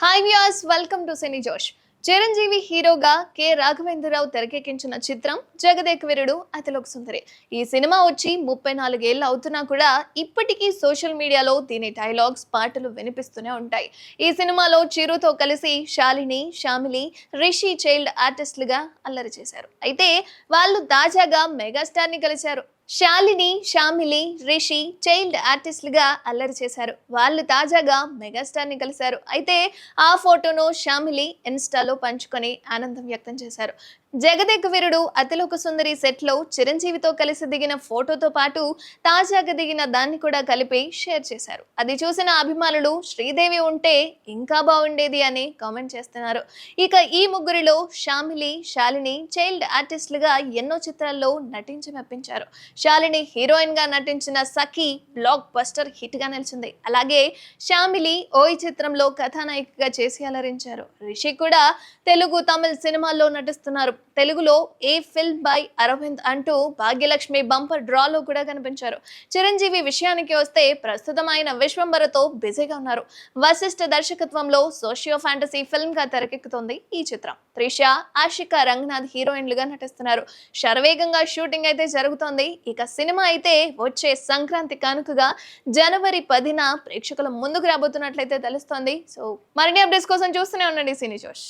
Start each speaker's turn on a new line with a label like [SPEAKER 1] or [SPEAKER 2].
[SPEAKER 1] Hi viewers, welcome to సినీ జోష్. చిరంజీవి హీరోగా K Raghavendra Rao తెరకెక్కించిన చిత్రం జగదేక వీరుడు అతిలోక సుందరి. ఈ సినిమా వచ్చి 34 ఏళ్ళు అవుతున్నా కూడా ఇప్పటికీ సోషల్ మీడియాలో దీని డైలాగ్స్, పాటలు వినిపిస్తూనే ఉంటాయి. ఈ సినిమాలో చిరుతో కలిసి శాలిని, శ్యామిలి, రిషి చైల్డ్ ఆర్టిస్టులుగా అల్లరి చేశారు. అయితే వాళ్ళు తాజాగా మెగాస్టార్ ని కలిశారు. శాలిని, శ్యామిలి, రిషి చైల్డ్ ఆర్టిస్టులుగా అల్లరి చేశారు. వాళ్ళు తాజాగా మెగాస్టార్ ని కలిశారు. అయితే ఆ ఫోటోను శ్యామిలి ఇన్స్టాలో పంచుకొని ఆనందం వ్యక్తం చేశారు. జగదేక వీరుడు అతిలోక సుందరి సెట్ లో చిరంజీవితో కలిసి దిగిన ఫోటోతో పాటు తాజాగా దిగిన దాన్ని కూడా కలిపి షేర్ చేశారు. అది చూసిన అభిమానులు శ్రీదేవి ఉంటే ఇంకా బాగుండేది అని కామెంట్ చేస్తున్నారు. ఇక ఈ ముగ్గురిలో శ్యామిలి, శాలిని చైల్డ్ ఆర్టిస్టులుగా ఎన్నో చిత్రాల్లో నటించి మెప్పించారు. శాలిని హీరోయిన్ గా నటించిన సఖి బ్లాక్ బస్టర్ హిట్ గా నిలిచింది. అలాగే శ్యామిలి ఓయ్ చిత్రంలో కథానాయికగా చేసి అలరించారు. రిషి కూడా తెలుగు, తమిళ సినిమాల్లో నటిస్తున్నారు. తెలుగులో ఏ ఫిల్మ్ బై అరవింద్ అంటూ భాగ్యలక్ష్మి బంపర్ డ్రాలో కూడా కనిపించారు. చిరంజీవి విషయానికి వస్తే ప్రస్తుతం ఆయన విశ్వంబరతో బిజీగా ఉన్నారు. వశిష్ఠ దర్శకత్వంలో సోషియో ఫ్యాంటసీ ఫిల్మ్ గా తెరకెక్కుతోంది ఈ చిత్రం. త్రిష, ఆషికా రంగనాథ్ హీరోయిన్లుగా నటిస్తున్నారు. శరవేగంగా షూటింగ్ అయితే జరుగుతోంది. ఇక సినిమా అయితే వచ్చే సంక్రాంతి కానుకగా జనవరి 10న ప్రేక్షకుల ముందుకు రాబోతున్నట్లయితే తెలుస్తోంది. సో మరిన్ని అప్డేట్స్ కోసం చూస్తూనే ఉండండి సినీ జోష్.